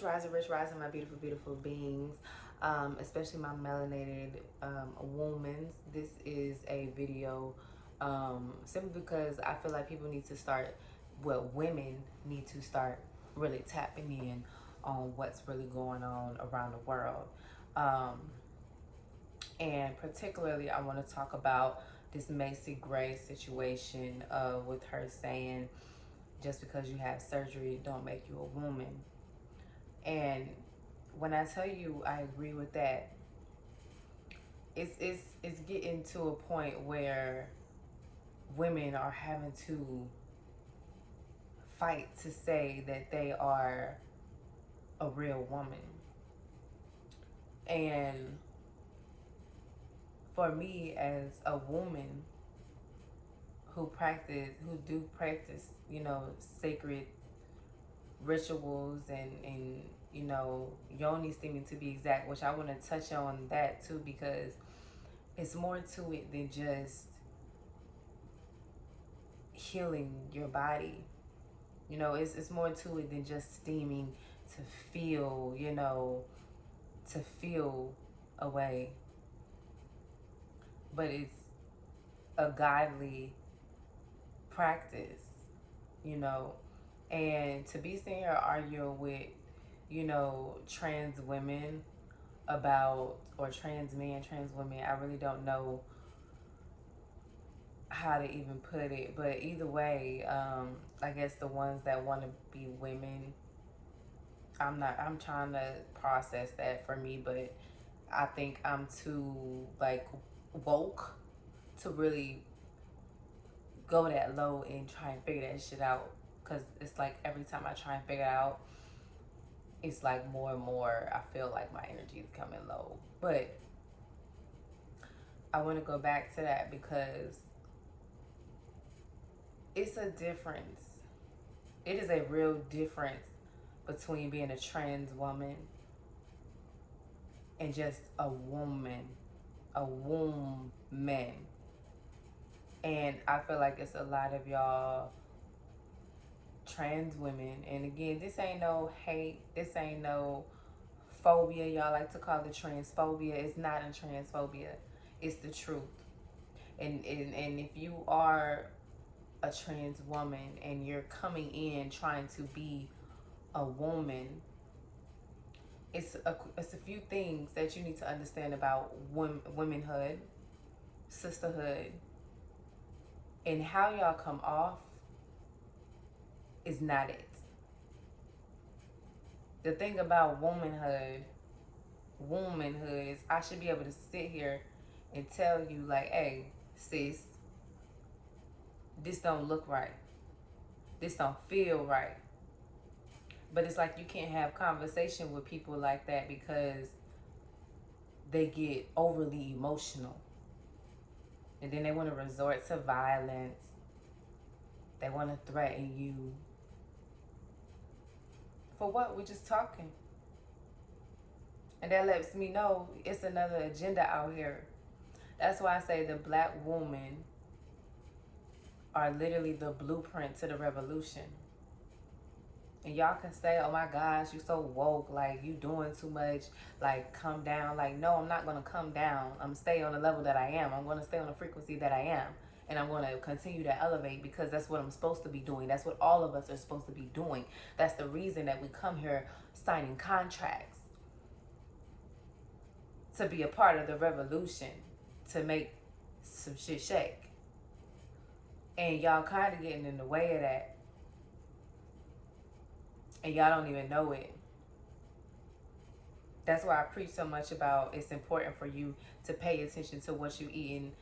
Rich rising, my beautiful, beautiful beings, especially my melanated womans. This is a video simply because I feel like people need to start, well, women need to start really tapping in on what's really going on around the world. And particularly, I want to talk about this Macy Gray situation with her saying, just because you have surgery don't make you a woman. And when I tell you I agree with that, it's getting to a point where women are having to fight to say that they are a real woman. And for me as a woman who do practice, sacred rituals and yoni steaming to be exact, which I want to touch on that too, because it's more to it than just healing your body. It's more to it than just steaming to feel, to feel a way. But it's a godly practice, and to be sitting here arguing with, trans women about, or trans men, trans women, I really don't know how to even put it, but either way, I guess the ones that want to be women, I'm trying to process that for me, but I think I'm too woke to really go that low and try and figure that shit out, because it's like every time I try and figure it out, it's like more and more I feel like my energy is coming low. But I want to go back to that because it's a difference. It is a real difference between being a trans woman and just a woman, a woman. And I feel like it's a lot of y'all trans women, and again, this ain't no hate, this ain't no phobia. Y'all like to call it transphobia. It's not a transphobia, it's the truth. And if you are a trans woman and you're coming in trying to be a woman, it's a few things that you need to understand about womanhood, sisterhood, and how y'all come off is not it. The thing about womanhood is I should be able to sit here and tell you like, hey, sis, this don't look right. This don't feel right. But it's like you can't have conversation with people like that because they get overly emotional. And then they want to resort to violence. They want to threaten you. For what? We're just talking. And that lets me know it's another agenda out here. That's why I say the black women are literally the blueprint to the revolution. And y'all can say, oh my gosh, you so woke, like you doing too much, like come down. Like, no, I'm not going to come down. I'm stay on the level that I am. I'm going to stay on the frequency that I am. And I'm going to continue to elevate because that's what I'm supposed to be doing. That's what all of us are supposed to be doing. That's the reason that we come here signing contracts, to be a part of the revolution, to make some shit shake. And y'all kind of getting in the way of that. And y'all don't even know it. That's why I preach so much about it's important for you to pay attention to what you're eating,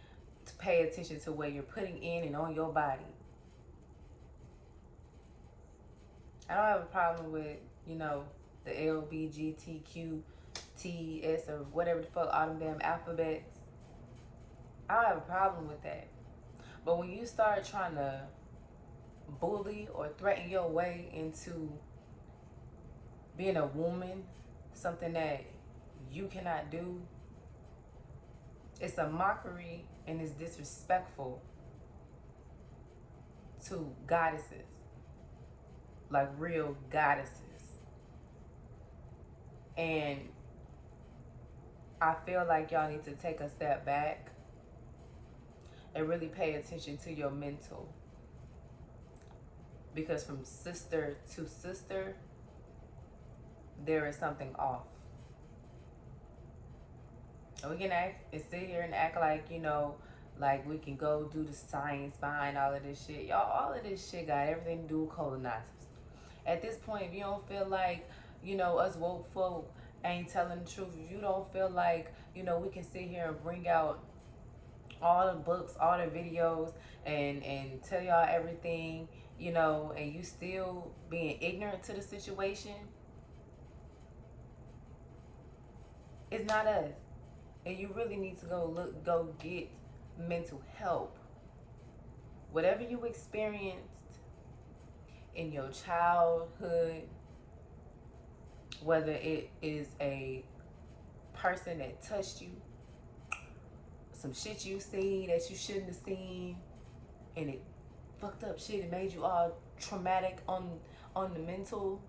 to pay attention to what you're putting in and on your body. I don't have a problem with, the LBGTQTS or whatever the fuck, all them damn alphabets. I don't have a problem with that. But when you start trying to bully or threaten your way into being a woman, something that you cannot do, it's a mockery and it's disrespectful to goddesses, like real goddesses. And I feel like y'all need to take a step back and really pay attention to your mental. Because from sister to sister, there is something off. And we can act and sit here and act like, you know, like we can go do the science behind all of this shit. Y'all, all of this shit got everything to do with colonizers. At this point, if you don't feel like, you know, us woke folk ain't telling the truth, if you don't feel like, you know, we can sit here and bring out all the books, all the videos, and tell y'all everything, you know, and you still being ignorant to the situation, it's not us. And you really need to go get mental help. Whatever you experienced in your childhood, whether it is a person that touched you, some shit you seen that you shouldn't have seen, and it fucked up shit, it made you all traumatic on the mental,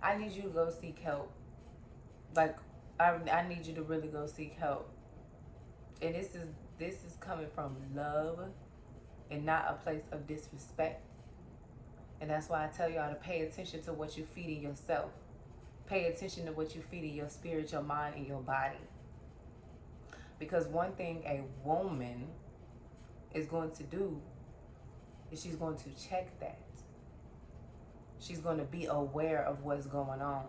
I need you to go seek help. Like, I need you to really go seek help. And this is coming from love and not a place of disrespect. And that's why I tell y'all to pay attention to what you're feeding yourself. Pay attention to what you're feeding your spirit, your mind, and your body. Because one thing a woman is going to do is she's going to check that. She's going to be aware of what's going on.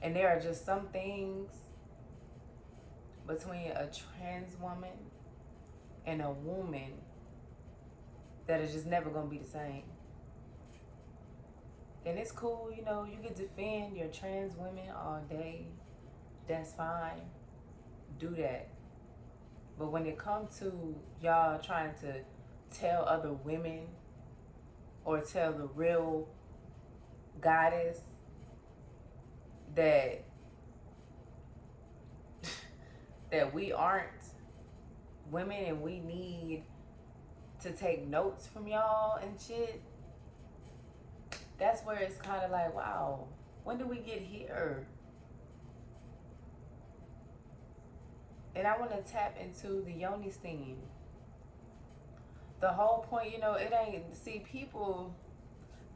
And there are just some things between a trans woman and a woman that is just never going to be the same. And it's cool, you know, you can defend your trans women all day. That's fine. Do that. But when it comes to y'all trying to tell other women or tell the real goddess that we aren't women and we need to take notes from y'all and shit, that's where it's kind of like, wow, when did we get here? And I want to tap into the yoni steam. The whole point, you know, it ain't, see, people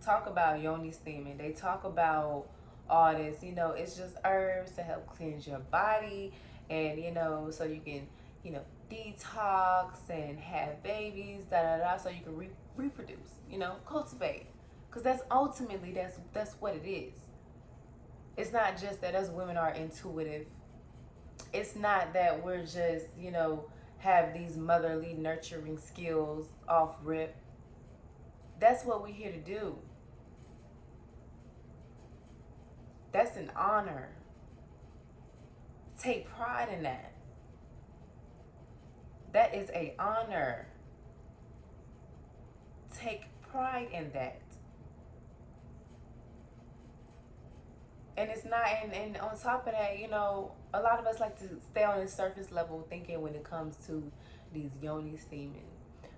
talk about yoni steam and they talk about all this, you know, it's just herbs to help cleanse your body and, you know, so you can, you know, detox and have babies, so you can reproduce, you know, cultivate. Because that's ultimately, that's what it is. It's not just that us women are intuitive. It's not that we're just, you know, have these motherly nurturing skills off rip. That's what we're here to do. That's an honor. Take pride in that. That is an honor. Take pride in that. And it's not, and on top of that, you know, a lot of us like to stay on the surface level thinking when it comes to these yoni steaming.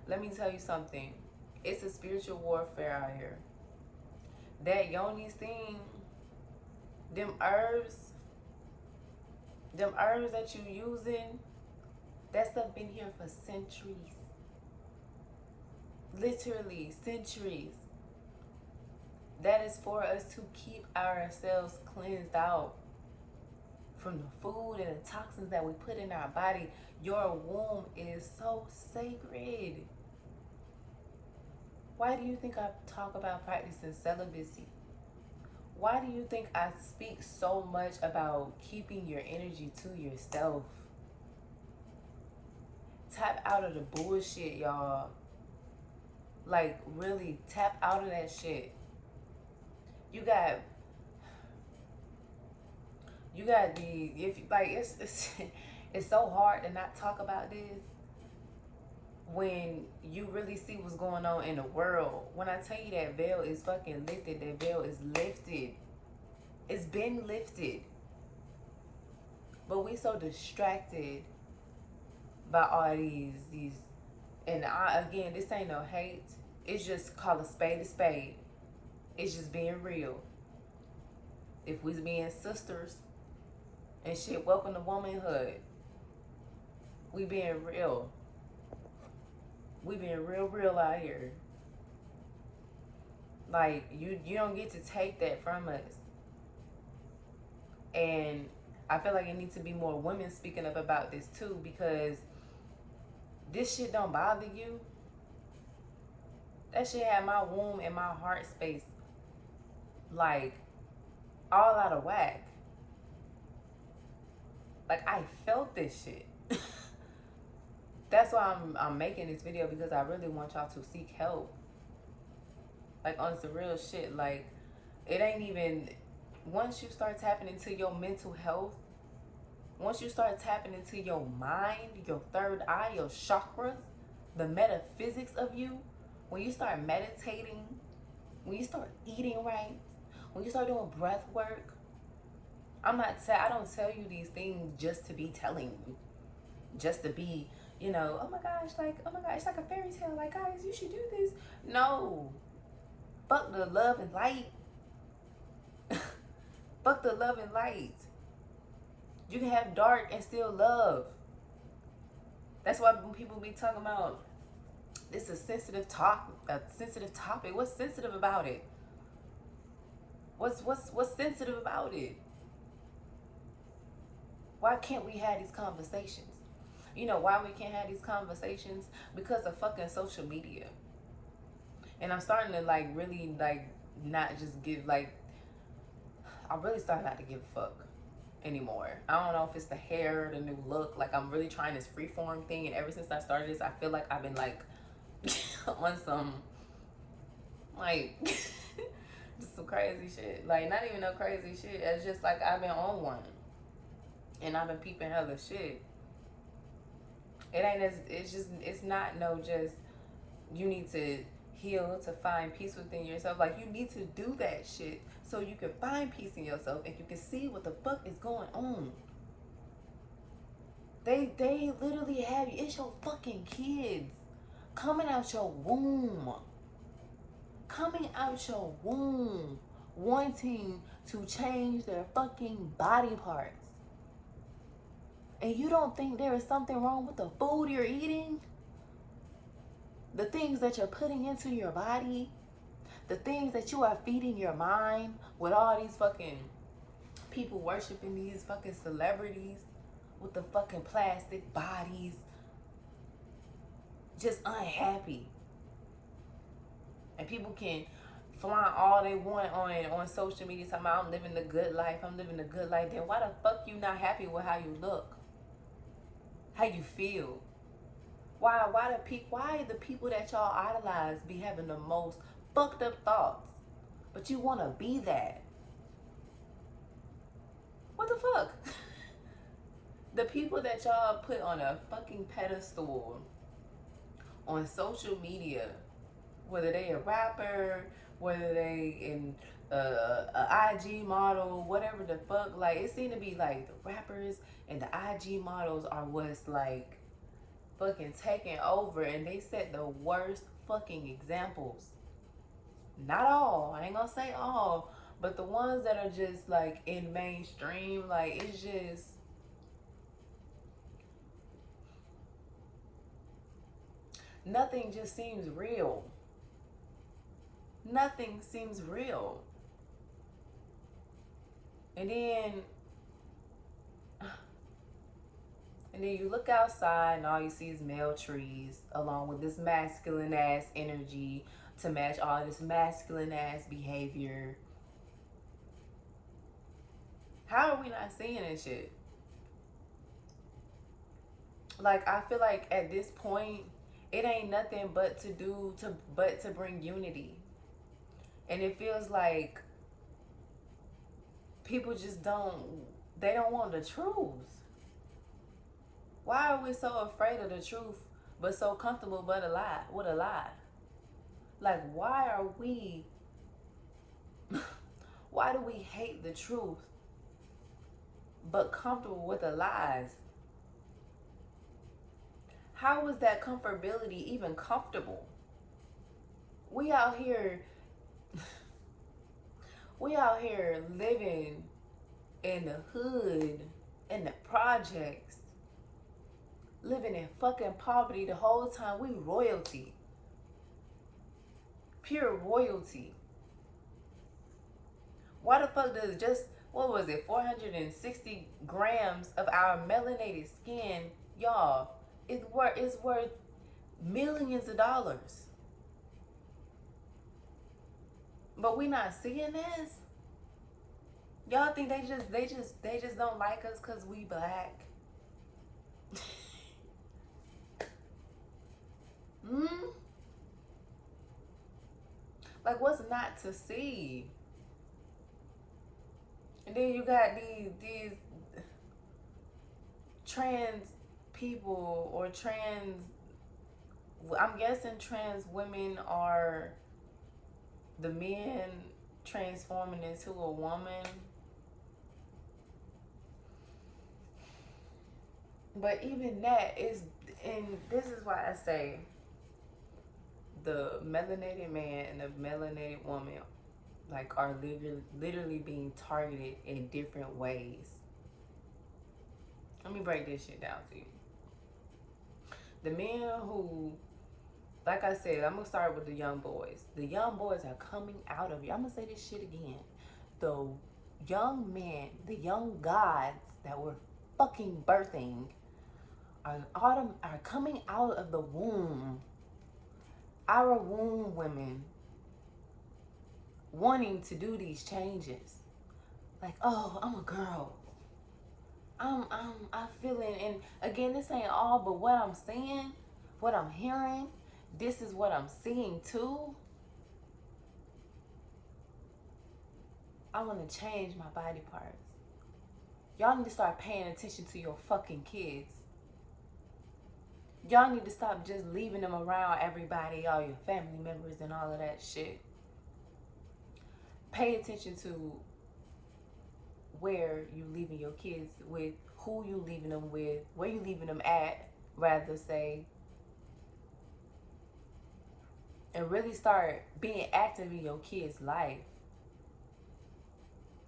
Let me tell you something. It's a spiritual warfare out here. That yoni steam, them herbs that you using, that stuff been here for centuries. Literally centuries. That is for us to keep ourselves cleansed out from the food and the toxins that we put in our body. Your womb is so sacred. Why do you think I talk about practicing celibacy? Why do you think I speak so much about keeping your energy to yourself? Tap out of the bullshit, y'all. Like, really, tap out of that shit. You got the, if like, it's so hard to not talk about this when you really see what's going on in the world. When I tell you that veil is fucking lifted, that veil is lifted. It's been lifted. But we so distracted by all these, and again, this ain't no hate. It's just call a spade a spade. It's just being real. If we being sisters and shit, welcome to womanhood. We being real. We being real out here. Like, you don't get to take that from us. And I feel like it needs to be more women speaking up about this too, because this shit don't bother you. That shit had my womb and my heart space like all out of whack. Like, I felt this shit. That's why I'm making this video, because I really want y'all to seek help. Like, on some real shit. Like, it ain't even, once you start tapping into your mental health, once you start tapping into your mind, your third eye, your chakras, the metaphysics of you, when you start meditating, when you start eating right, when you start doing breath work, I don't tell you these things just to be telling you, just to be, you know, oh my gosh, it's like a fairy tale, like, guys, you should do this. No, fuck the love and light. Fuck the love and light. You can have dark and still love. That's why when people be talking about this is a sensitive topic. What's sensitive about it? What's sensitive about it? Why can't we have these conversations? You know why we can't have these conversations? Because of fucking social media. And I'm starting to like really like not just give like, I'm really starting not to give a fuck anymore. I don't know if it's the hair, the new look. Like, I'm really trying this freeform thing, and ever since I started this, I feel like I've been like on some like just some crazy shit. Like, not even no crazy shit. It's just like I've been on one, and I've been peeping hella shit. It ain't as, it's not no just you need to heal to find peace within yourself. Like, you need to do that shit so you can find peace in yourself and you can see what the fuck is going on. They literally have you. It's your fucking kids coming out your womb. Coming out your womb wanting to change their fucking body parts. And you don't think there is something wrong with the food you're eating? The things that you're putting into your body? The things that you are feeding your mind with all these fucking people worshiping these fucking celebrities with the fucking plastic bodies, just unhappy. And people can flaunt all they want on social media, talking about I'm living the good life, I'm living the good life. Then why the fuck you not happy with how you look? How you feel? Why the people that y'all idolize be having the most fucked up thoughts, but you want to be that? What the fuck? The people that y'all put on a fucking pedestal on social media, whether they a rapper, whether they in a IG model, whatever the fuck, like, it seemed to be like the rappers and the IG models are what's like fucking taking over, and they set the worst fucking examples. Not all, I ain't gonna say all, but the ones that are just like in mainstream, like, it's just, nothing just seems real. Nothing seems real. And then you look outside and all you see is male trees, along with this masculine ass energy to match all this masculine ass behavior. How are we not seeing this shit? Like, I feel like at this point, it ain't nothing but to bring unity. And it feels like people just they don't want the truth. Why are we so afraid of the truth but so comfortable with a lie? Like, why do we hate the truth but comfortable with the lies? How is that comfortability even comfortable? We out here We out here living in the hood, in the projects, living in fucking poverty the whole time. We royalty. Pure royalty. Why the fuck does just, what was it, 460 grams of our melanated skin, y'all, it's worth millions of dollars. But we not seeing this? Y'all think they just don't like us because we black? Like, what's not to see? And then you got these trans people, or trans, I'm guessing trans women are the men transforming into a woman. But even that is, and this is why I say the melanated man and the melanated woman, like, are literally being targeted in different ways. Let me break this shit down to you. The men who, like I said, I'm gonna start with the young boys. The young boys are coming out of you. I'm gonna say this shit again. The young men, the young gods that we're fucking birthing are coming out of the womb. Our womb women wanting to do these changes. Like, oh, I'm a girl. I'm feeling, and again, this ain't all, but what I'm seeing, what I'm hearing, this is what I'm seeing too. I want to change my body parts. Y'all need to start paying attention to your fucking kids. Y'all need to stop just leaving them around everybody, all your family members and all of that shit. Pay attention to where you leaving your kids with, who you leaving them with, where you leaving them at, rather say. And really start being active in your kids' life.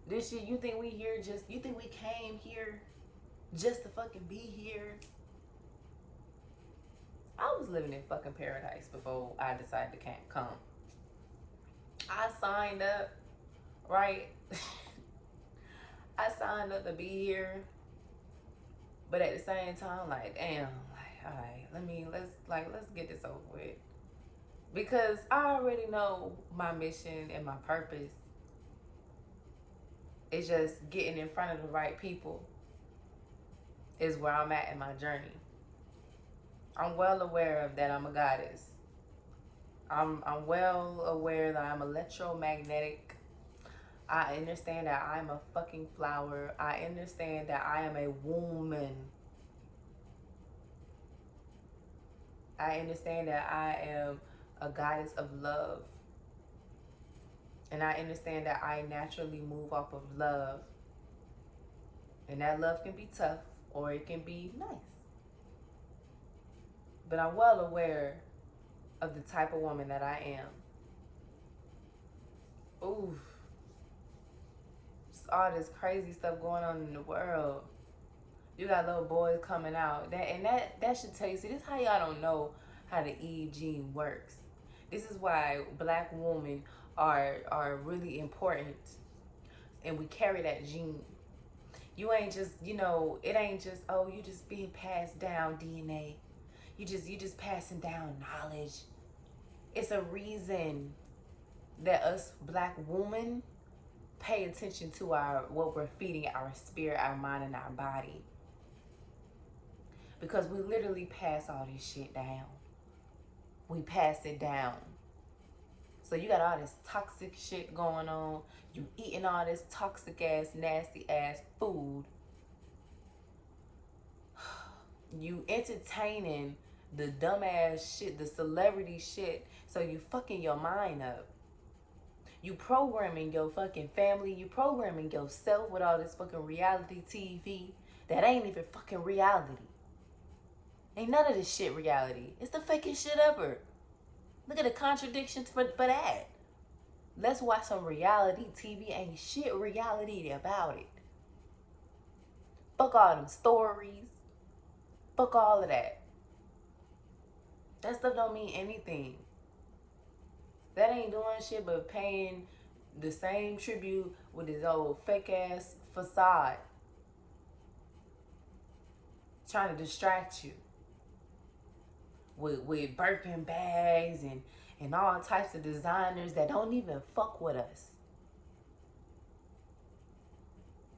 This shit, you think we came here just to fucking be here? I was living in fucking paradise before I decided to come. I signed up, right? I signed up to be here, but at the same time, like, damn, like, all right, let's get this over with, because I already know my mission and my purpose. It's just getting in front of the right people is where I'm at in my journey. I'm well aware of that I'm a goddess. I'm well aware that I'm electromagnetic. I understand that I'm a fucking flower. I understand that I am a woman. I understand that I am a goddess of love. And I understand that I naturally move off of love. And that love can be tough or it can be nice. But I'm well aware of the type of woman that I am. Ooh. All this crazy stuff going on in the world. You got little boys coming out. That should tell you. See, this is how y'all don't know how the Eve gene works. This is why black women are really important. And we carry that gene. You ain't just, it ain't just, oh, you just being passed down DNA. You just passing down knowledge. It's a reason that us black women pay attention to what we're feeding our spirit, our mind, and our body. Because we literally pass all this shit down. We pass it down. So you got all this toxic shit going on. You eating all this toxic ass, nasty ass food. You entertaining the dumbass shit, the celebrity shit. So you fucking your mind up. You programming your fucking family. You programming yourself with all this fucking reality TV that ain't even fucking reality. Ain't none of this shit reality. It's the fakest shit ever. Look at the contradictions for that. Let's watch some reality TV. Ain't shit reality about it. Fuck all them stories. Fuck all of that. That stuff don't mean anything. That ain't doing shit but paying the same tribute with his old fake ass facade. Trying to distract you with Birkin bags and all types of designers that don't even fuck with us.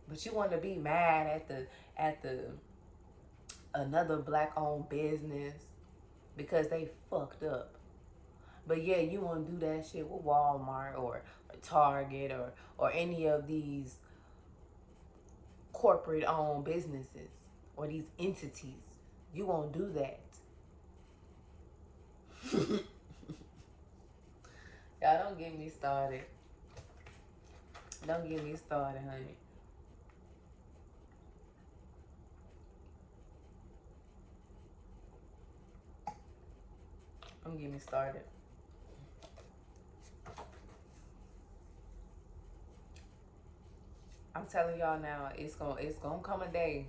But you want to be mad at the another black owned business because they fucked up. But yeah, you want to do that shit with Walmart or Target or any of these corporate owned businesses or these entities. You won't do that. Y'all don't get me started. Don't get me started, honey. Don't get me started. I'm telling y'all now, it's gonna come a day.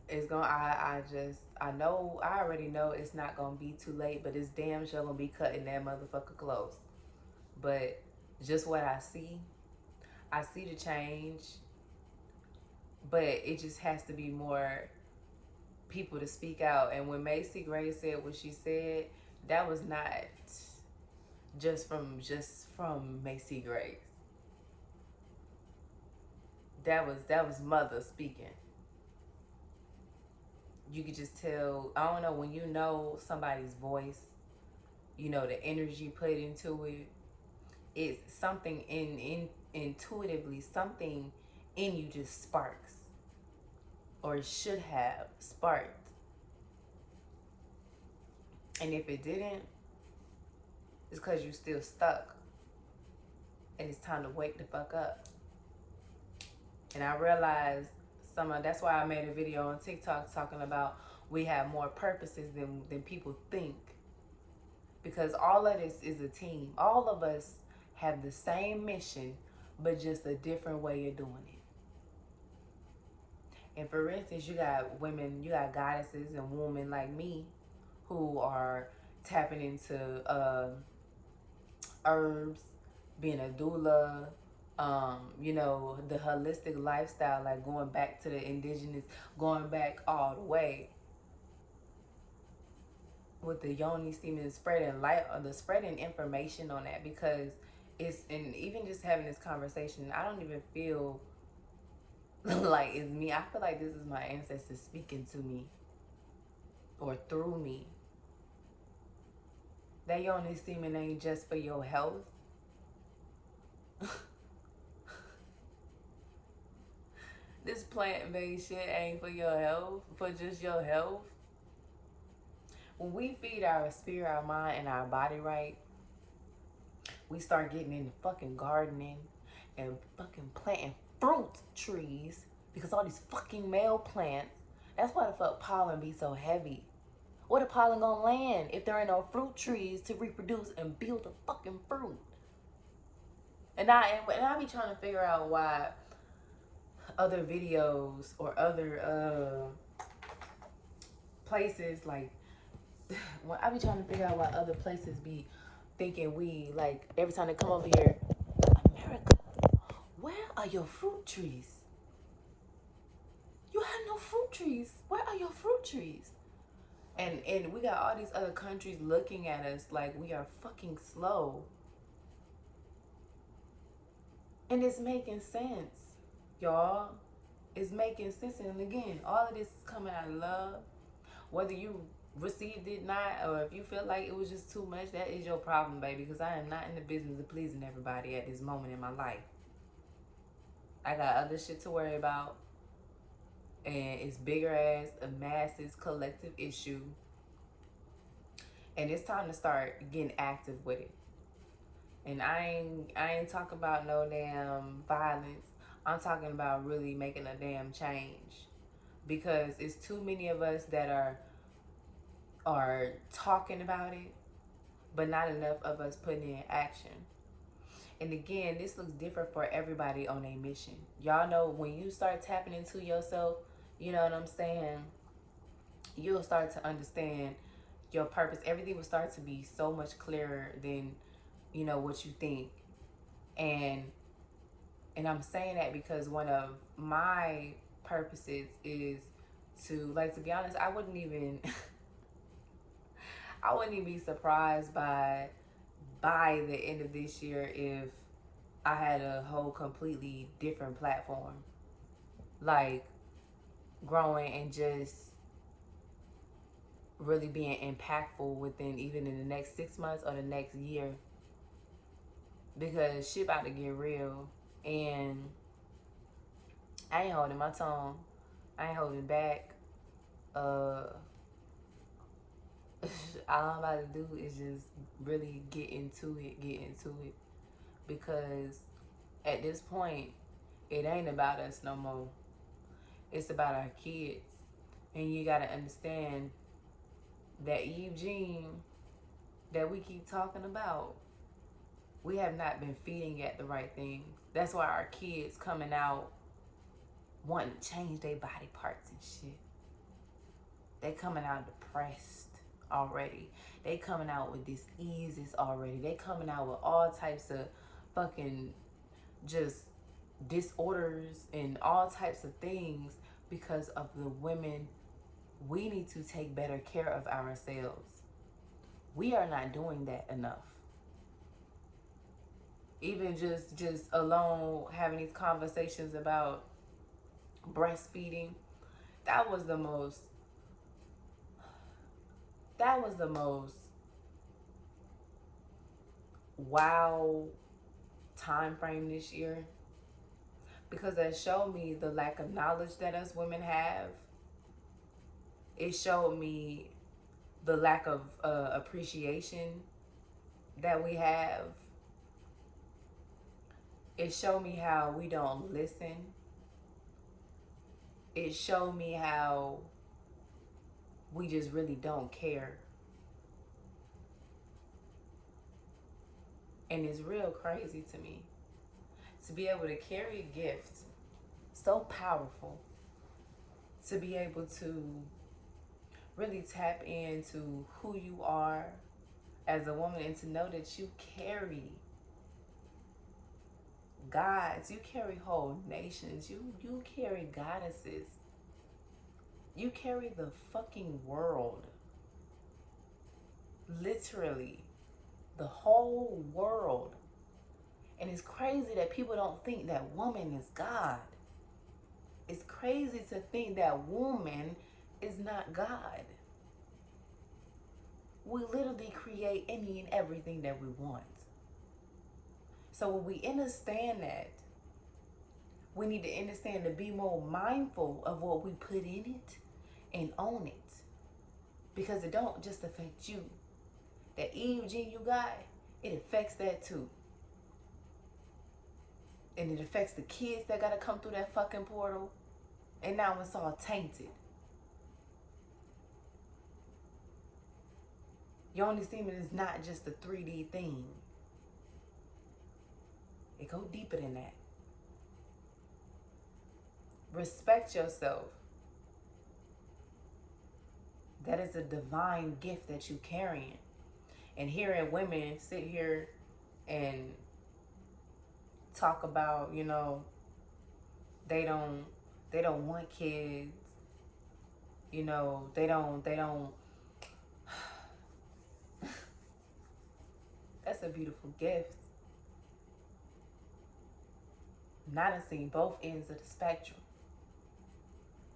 It's gonna I know, I already know it's not gonna be too late, but it's damn sure gonna be cutting that motherfucker close. But just what I see the change, but it just has to be more people to speak out. And when Macy Gray said what she said, that was not just from Macy Gray. That was mother speaking. You could just tell, I don't know, when you know somebody's voice, you know the energy put into it. It's something in intuitively, something in you just sparks, or it should have sparked. And if it didn't, it's because you're still stuck, and it's time to wake the fuck up. And I realized that's why I made a video on TikTok talking about we have more purposes than people think. Because all of this is a team. All of us have the same mission, but just a different way of doing it. And for instance, you got women, you got goddesses and women like me who are tapping into herbs, being a doula, you know, the holistic lifestyle, like going back to the indigenous, going back all the way with the yoni steam and spreading light, or the spreading information on that, because and even just having this conversation, I don't even feel like it's me. I feel like this is my ancestors speaking to me or through me. That yoni steaming ain't just for your health. This plant-based shit ain't for your health, for just your health. When we feed our spirit, our mind, and our body right, we start getting into fucking gardening and fucking planting fruit trees, because all these fucking male plants, that's why the fuck pollen be so heavy. Where the pollen gonna land if there ain't no fruit trees to reproduce and build the fucking fruit? And I be trying to figure out why other videos or other places, like, when I be trying to figure out why other places be thinking we, like, every time they come over here, America, where are your fruit trees? You have no fruit trees. Where are your fruit trees? And we got all these other countries looking at us like we are fucking slow. And it's making sense, y'all. It's making sense. And again, all of this is coming out of love. Whether you received it not, or if you feel like it was just too much, that is your problem, baby. Because I am not in the business of pleasing everybody at this moment in my life. I got other shit to worry about. And it's bigger as a masses collective issue. And it's time to start getting active with it. And I ain't talking about no damn violence. I'm talking about really making a damn change. Because it's too many of us that are talking about it, but not enough of us putting in action. And again, this looks different for everybody on a mission. Y'all know when you start tapping into yourself, you know what I'm saying? You'll start to understand your purpose. Everything will start to be so much clearer than, you know, what you think. And I'm saying that because one of my purposes is to, like, to be honest, I wouldn't even I wouldn't even be surprised by the end of this year if I had a whole completely different platform, like growing and just really being impactful within even in the next 6 months or the next year, because shit about to get real. And I ain't holding my tongue, I ain't holding back. All I'm about to do is just really get into it, because at this point, it ain't about us no more. It's about our kids. And you gotta understand that Eugene that we keep talking about, we have not been feeding at the right thing. That's why our kids coming out wanting to change their body parts and shit. They coming out depressed already. They coming out with diseases already. They coming out with all types of fucking just disorders and all types of things because of the women. We need to take better care of ourselves. We are not doing that enough. Even just alone having these conversations about breastfeeding, that was the most wow time frame this year, because that showed me the lack of knowledge that us women have. It showed me the lack of appreciation that we have. It showed me how we don't listen. It showed me how we just really don't care. And it's real crazy to me to be able to carry a gift so powerful, to be able to really tap into who you are as a woman, and to know that you carry gods, you carry whole nations, you carry goddesses, you carry the fucking world, literally the whole world. And it's crazy that people don't think that woman is God. It's crazy to think that woman is not God. We literally create any and everything that we want. So when we understand that, we need to understand to be more mindful of what we put in it and own it. Because it don't just affect you. That Eve gene you got, it affects that too. And it affects the kids that gotta come through that fucking portal. And now it's all tainted. Your only semen is not just a 3D thing. It go deeper than that. Respect yourself. That is a divine gift that you carrying. And hearing women sit here and talk about, you know, they don't want kids. You know, they don't that's a beautiful gift. And I done seen both ends of the spectrum.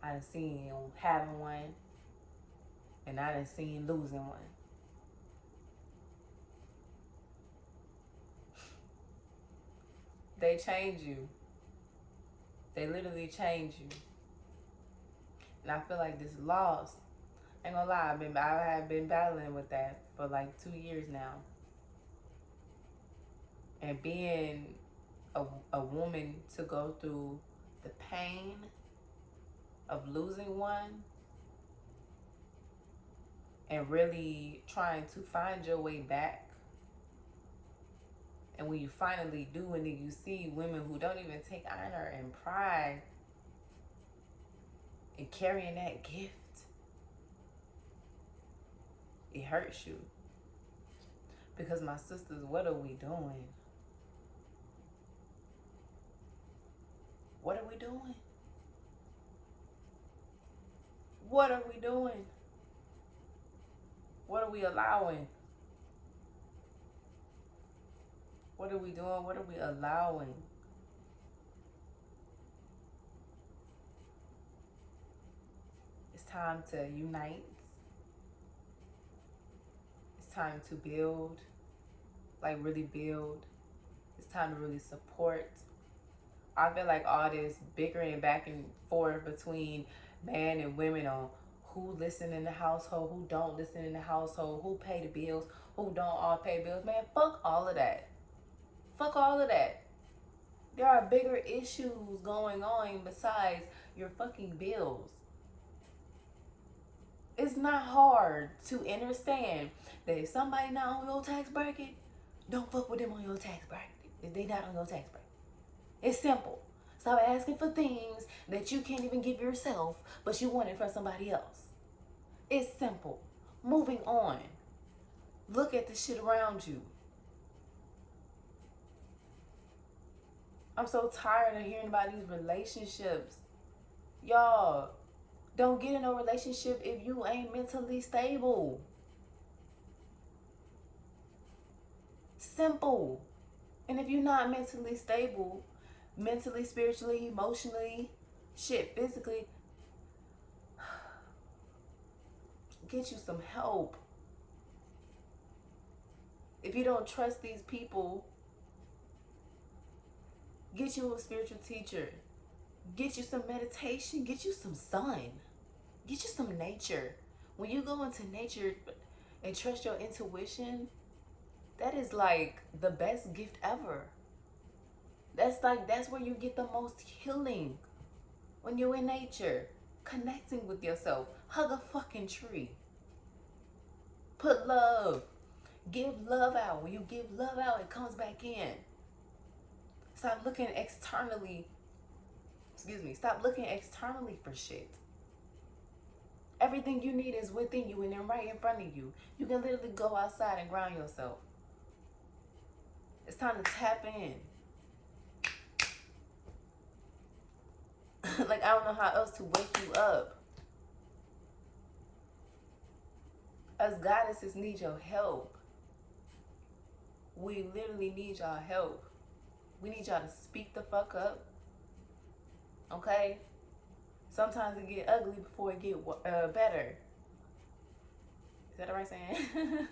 I done seen having one, and I done seen losing one. They change you. They literally change you. And I feel like this loss, I ain't gonna lie, I have been battling with that for like 2 years now. And being a woman to go through the pain of losing one and really trying to find your way back And when you finally do, and then you see women who don't even take honor and pride in carrying that gift, it hurts you. Because my sisters, what are we doing? What are we doing? What are we doing? What are we allowing? What are we doing? What are we allowing? It's time to unite. It's time to build. Like, really build. It's time to really support. I feel like all this bickering back and forth between man and women on who listen in the household, who don't listen in the household, who pay the bills, who don't all pay bills. Man, fuck all of that. Fuck all of that. There are bigger issues going on besides your fucking bills. It's not hard to understand that if somebody not on your tax bracket, don't fuck with them on your tax bracket. If they not on your tax bracket. It's simple. Stop asking for things that you can't even give yourself, but you want it from somebody else. It's simple. Moving on. Look at the shit around you. I'm so tired of hearing about these relationships. Y'all, don't get in a relationship if you ain't mentally stable. Simple. And if you're not mentally stable, mentally, spiritually, emotionally, shit, physically, get you some help. If you don't trust these people, get you a spiritual teacher. Get you some meditation. Get you some sun. Get you some nature. When you go into nature and trust your intuition, that is like the best gift ever. That's where you get the most healing. When you're in nature, connecting with yourself. Hug a fucking tree. Put love. Give love out. When you give love out, it comes back in. Stop looking externally. Stop looking externally for shit. Everything you need is within you and then right in front of you. You can literally go outside and ground yourself. It's time to tap in. Like, I don't know how else to wake you up. Us goddesses need your help. We literally need y'all help. We need y'all to speak the fuck up. Okay? Sometimes it get ugly before it get better. Is that the right saying?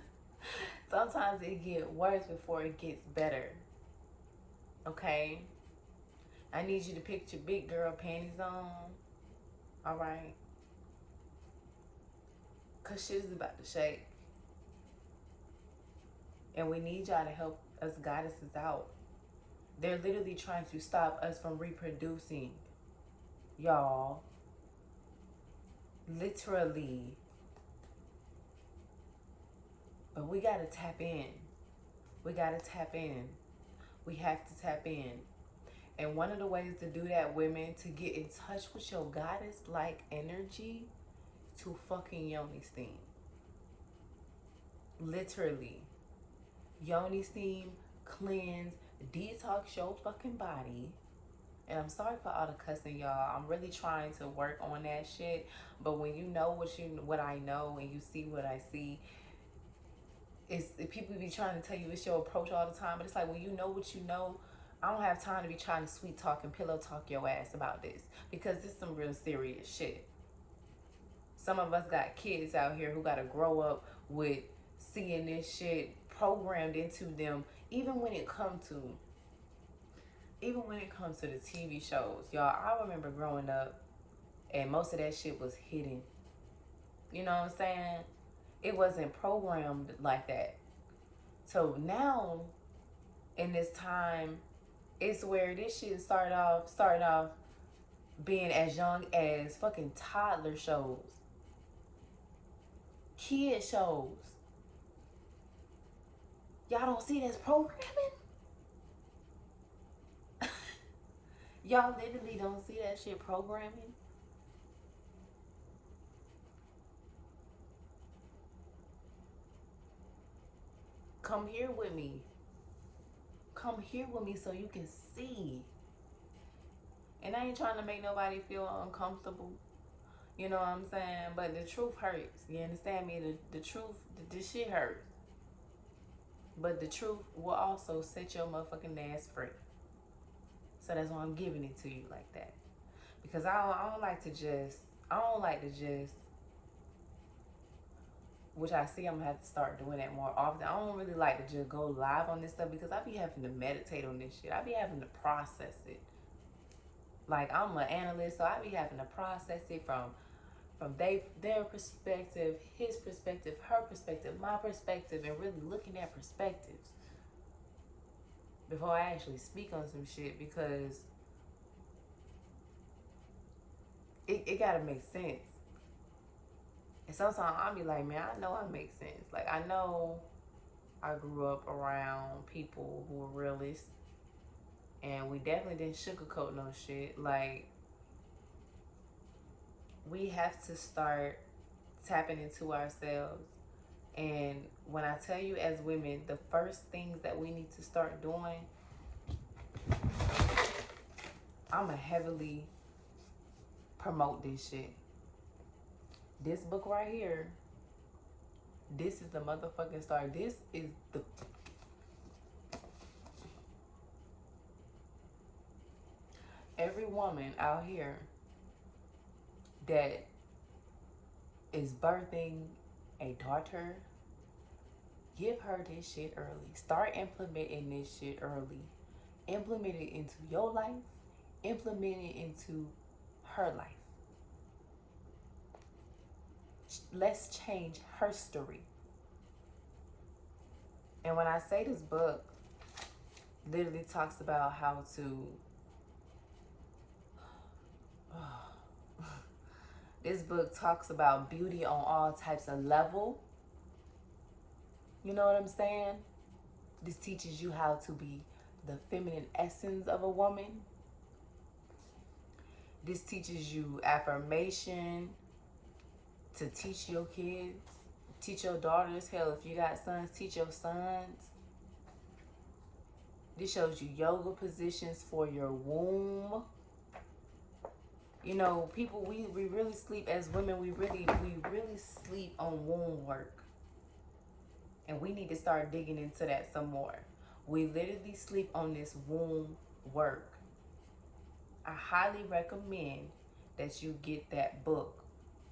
Sometimes it get worse before it gets better. Okay? I need you to put your big girl panties on. Alright? Because shit is about to shake. And we need y'all to help us goddesses out. They're literally trying to stop us from reproducing. Y'all. Literally. But we gotta tap in. We gotta tap in. We have to tap in. And one of the ways to do that, women, to get in touch with your goddess-like energy, to fucking yoni steam. Literally. Yoni steam, cleanse, detox your fucking body. And I'm sorry for all the cussing, y'all. I'm really trying to work on that shit. But when you know what I know and you see what I see, it's people be trying to tell you it's your approach all the time. But it's like, when you know what you know, I don't have time to be trying to sweet talk and pillow talk your ass about this. Because this is some real serious shit. Some of us got kids out here who got to grow up with seeing this shit programmed into them. Even when it comes to the TV shows. Y'all, I remember growing up and most of that shit was hidden. You know what I'm saying? It wasn't programmed like that. So now, in this time, it's where this shit started off being as young as fucking toddler shows. Kid shows. Y'all don't see this programming? Y'all literally don't see that shit programming. Come here with me. Come here with me so you can see. And I ain't trying to make nobody feel uncomfortable. You know what I'm saying? But the truth hurts. You understand me? The truth, the shit hurts. But the truth will also set your motherfucking ass free. So that's why I'm giving it to you like that. Because I don't like to just, which I see I'm gonna have to start doing that more often. I don't really like to just go live on this stuff because I be having to meditate on this shit. I be having to process it. Like, I'm an analyst, so I be having to process it from their perspective, his perspective, her perspective, my perspective, and really looking at perspectives before I actually speak on some shit, because it gotta make sense. And sometimes I'll be like, man, I know I make sense. Like, I know I grew up around people who were realists, and we definitely didn't sugarcoat no shit. Like, we have to start tapping into ourselves. And when I tell you, as women, the first things that we need to start doing, I'ma heavily promote this shit. This book right here, this is the motherfucking start. This is the... Every woman out here that is birthing a daughter, give her this shit early. Start implementing this shit early. Implement it into your life. Implement it into her life. Let's change her story. And when I say this book literally talks about how to... This book talks about beauty on all types of level. You know what I'm saying? This teaches you how to be the feminine essence of a woman. This teaches you affirmation to teach your kids, teach your daughters. Hell, if you got sons, teach your sons. This shows you yoga positions for your womb. You know, people, we really sleep as women. We really sleep on womb work. And we need to start digging into that some more. We literally sleep on this womb work. I highly recommend that you get that book.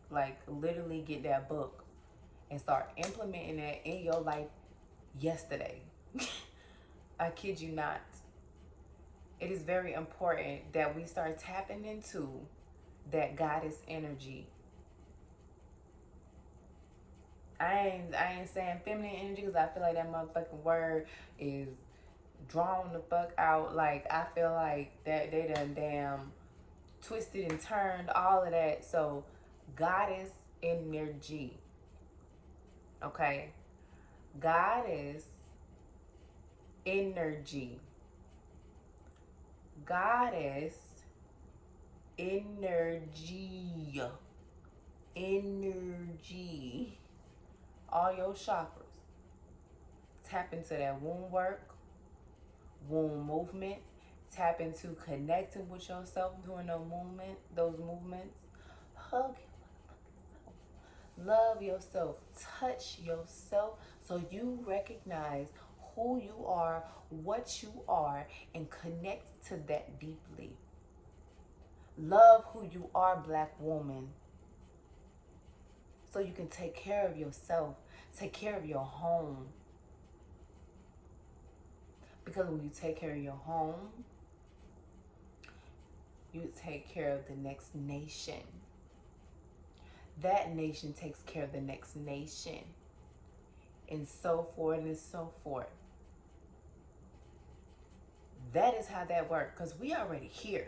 Like, literally get that book and start implementing that in your life yesterday. I kid you not. It is very important that we start tapping into that goddess energy. I ain't saying feminine energy because I feel like that motherfucking word is drawn the fuck out. Like, I feel like that they done damn twisted and turned all of that. So, goddess energy. Okay? Goddess energy. Goddess energy. Energy. All your chakras. Tap into that womb work, womb movement. Tap into connecting with yourself during those movements. Hug your motherfucking self. Love yourself. Touch yourself so you recognize who you are, what you are, and connect to that deeply. Love who you are, Black woman, so you can take care of yourself, take care of your home. Because when you take care of your home, you take care of the next nation. That nation takes care of the next nation. And so forth and so forth. That is how that works. Because we already here.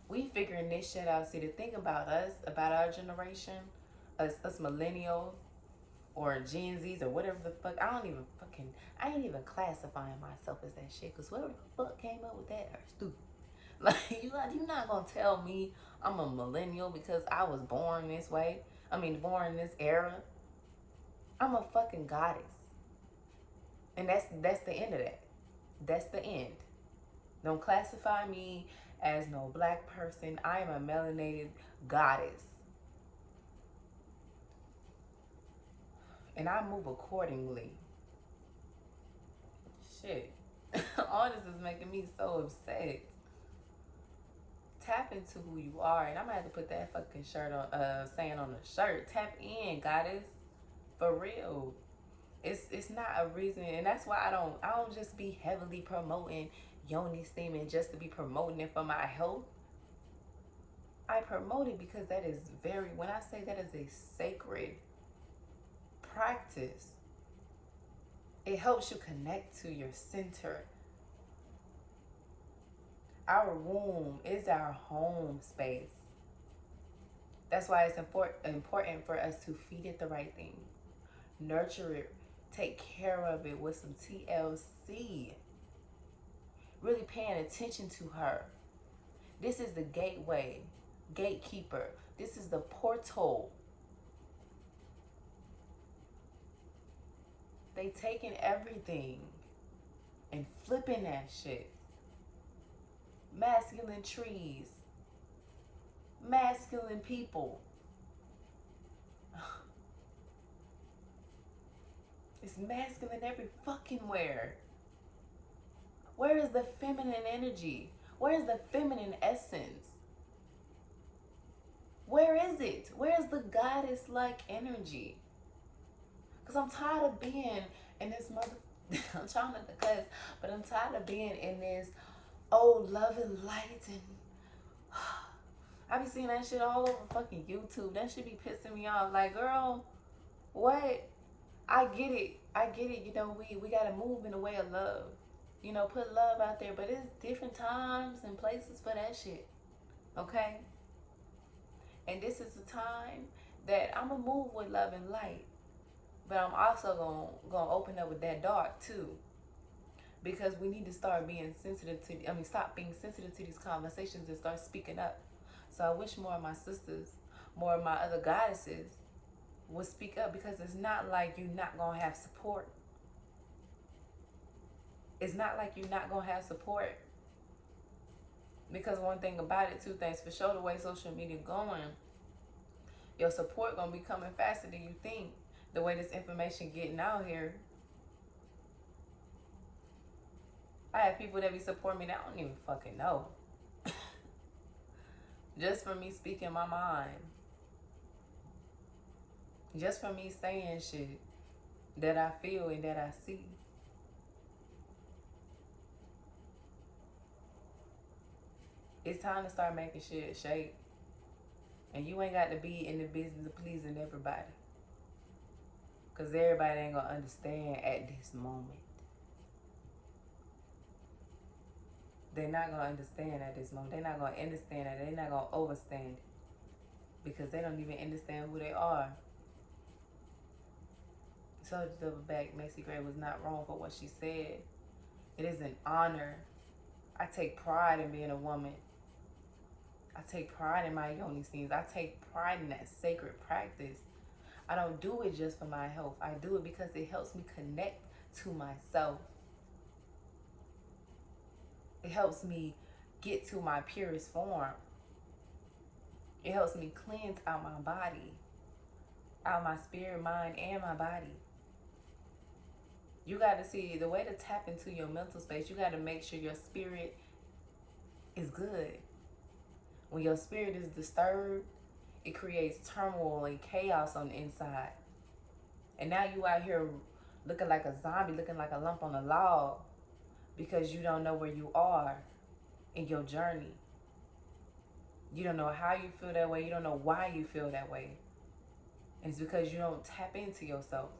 We figuring this shit out. See, the thing about us, about our generation, us millennials, or Gen Zs, or whatever the fuck, I ain't even classifying myself as that shit, because whoever the fuck came up with that are stupid. Like, you're not gonna tell me I'm a millennial because I was born this way. I mean, born in this era. I'm a fucking goddess. And that's the end of that. That's the end. Don't classify me as no black person. I am a melanated goddess. And I move accordingly. Shit. All this is making me so upset. Tap into who you are. And I'm gonna have to put that fucking shirt on, saying on the shirt. Tap in, goddess. For real. It's not a reason, and that's why I don't just be heavily promoting yoni steaming just to be promoting it for my health. I promote it because that is when I say that is a sacred practice. It helps you connect to your center. Our womb is our home space. That's why it's important for us to feed it the right things, nurture it, take care of it with some TLC. Really paying attention to her. This is the gateway, gatekeeper. This is the portal. They taking everything and flipping that shit. Masculine trees. Masculine people. It's masculine every fucking where. Where is the feminine energy? Where is the feminine essence? Where is it? Where is the goddess-like energy? Because I'm tired of being in this I'm trying not to cuss, but I'm tired of being in this, love and light, and I be seeing that shit all over fucking YouTube. That shit be pissing me off. Like, girl, what? I get it. You know, we gotta move in a way of love. You know, put love out there, but it's different times and places for that shit. Okay? And this is the time that I'm gonna move with love and light. But I'm also gonna open up with that dark too. Because we need to start being sensitive to, stop being sensitive to these conversations and start speaking up. So I wish more of my sisters, more of my other goddesses would speak up, because it's not like you're not gonna have support. It's not like you're not gonna have support. Because one thing about it, two things for sure, the way social media going, your support gonna be coming faster than you think. The way this information getting out here. I have people that be supporting me that I don't even fucking know. Just for me speaking my mind. Just for me saying shit that I feel and that I see. It's time to start making shit shape. And you ain't got to be in the business of pleasing everybody. Because everybody ain't going to understand at this moment. They're not going to understand at this moment. They're not going to understand it. They're not going to overstand it. Because they don't even understand who they are. So to double back, Macy Gray was not wrong for what she said. It is an honor. I take pride in being a woman. I take pride in my yoni steams. I take pride in that sacred practice. I don't do it just for my health. I do it because it helps me connect to myself. It helps me get to my purest form. It helps me cleanse out my body, out my spirit, mind, and my body. You got to see, the way to tap into your mental space, you got to make sure your spirit is good. When your spirit is disturbed, it creates turmoil and chaos on the inside. And now you out here looking like a zombie, looking like a lump on a log, because you don't know where you are in your journey. You don't know how you feel that way. You don't know why you feel that way. And it's because you don't tap into yourself.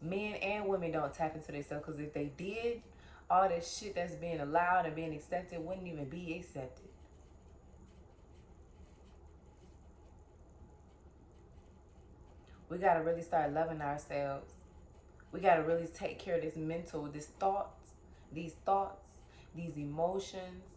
Men and women don't tap into themselves, because if they did, all this shit that's being allowed and being accepted wouldn't even be accepted. We got to really start loving ourselves. We got to really take care of this mental, these thoughts, these emotions.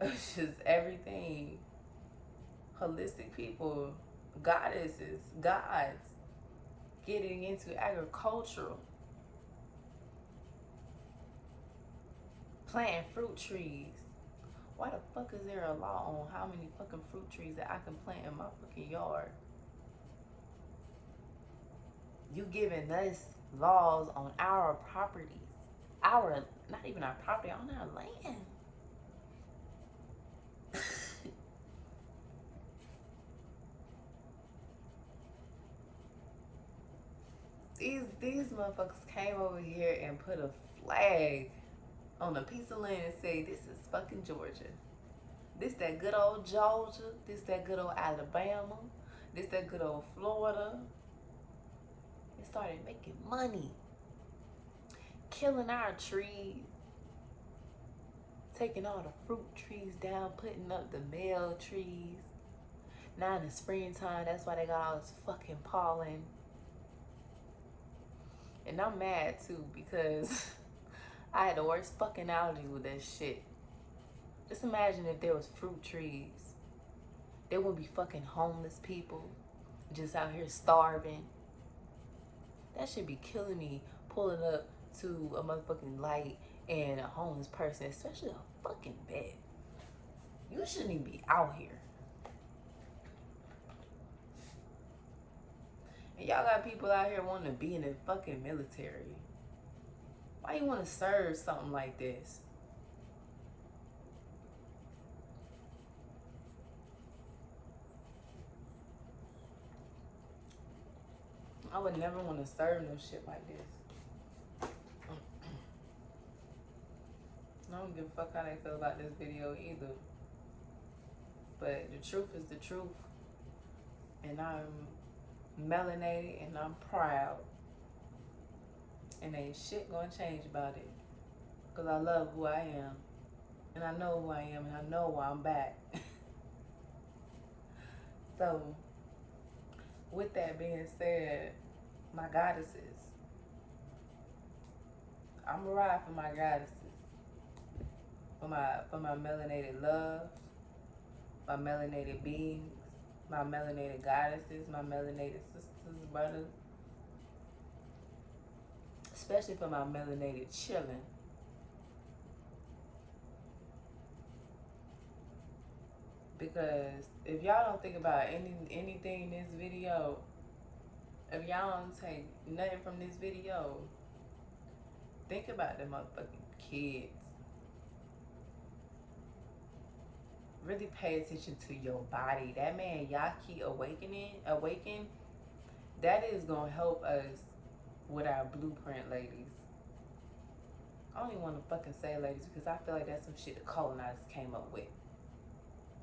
just everything. Holistic people, goddesses, gods, getting into agricultural, planting fruit trees. Why the fuck is there a law on how many fucking fruit trees that I can plant in my fucking yard? You giving us laws on our properties. Our, not even our property, on our land. These motherfuckers came over here and put a flag on a piece of land and say, this is fucking Georgia. This that good old Georgia. This that good old Alabama. This that good old Florida. They started making money. Killing our trees. Taking all the fruit trees down. Putting up the male trees. Now in the springtime, that's why they got all this fucking pollen. And I'm mad too because I had the worst fucking allergies with that shit. Just imagine if there was fruit trees. There would be fucking homeless people just out here starving. That should be killing me, pulling up to a motherfucking light and a homeless person, especially a fucking bed. You shouldn't even be out here. And y'all got people out here wanting to be in the fucking military. Why you want to serve something like this? I would never want to serve no shit like this. I don't give a fuck how they feel about this video either. But the truth is the truth. And I'm melanated and I'm proud. And ain't shit gonna change about it. Because I love who I am. And I know who I am and I know why I'm back. So, with that being said, my goddesses. I'm going to ride for my goddesses. For my melanated love, my melanated beings, my melanated goddesses, my melanated sisters, brothers. Especially for my melanated children. Because if y'all don't think about anything in this video, if y'all don't take nothing from this video, think about the motherfucking kids. Really pay attention to your body. That man Yaki awaken, that is gonna help us with our blueprint, ladies. I don't even want to fucking say ladies because I feel like that's some shit the colonizers came up with.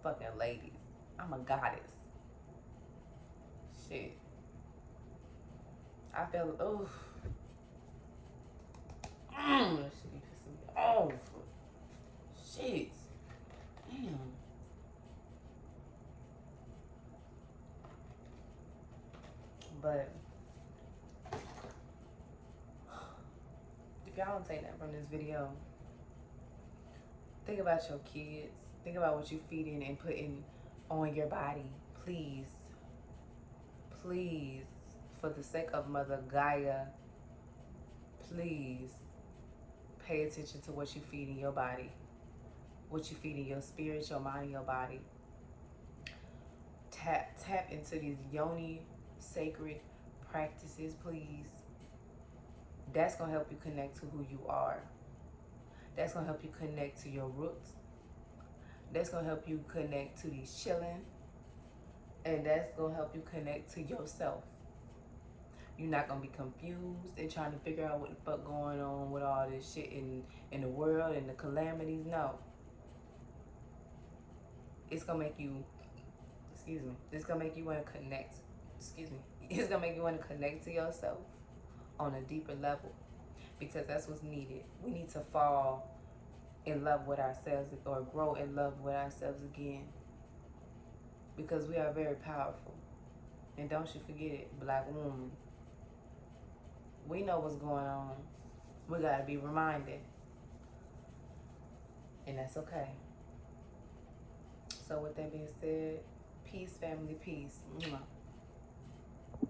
Fucking ladies. I'm a goddess. Shit. I feel, oof. That shit be pissing me off. Shit. Damn. But if y'all don't take that from this video, think about your kids. Think about what you're feeding and putting on your body. Please. Please. For the sake of Mother Gaia, please pay attention to what you feed in your body. What you feed in your spirit, your mind, your body. Tap into these yoni sacred practices, please. That's going to help you connect to who you are. That's going to help you connect to your roots. That's going to help you connect to these children. And that's going to help you connect to yourself. You're not going to be confused and trying to figure out what the fuck going on with all this shit in the world and the calamities. No. It's going to make you, it's going to make you want to connect. It's going to make you want to connect to yourself on a deeper level. Because that's what's needed. We need to fall in love with ourselves or grow in love with ourselves again. Because we are very powerful. And don't you forget it, Black woman. We know what's going on. We gotta be reminded. And that's okay. So with that being said, peace, family, peace. Mwah.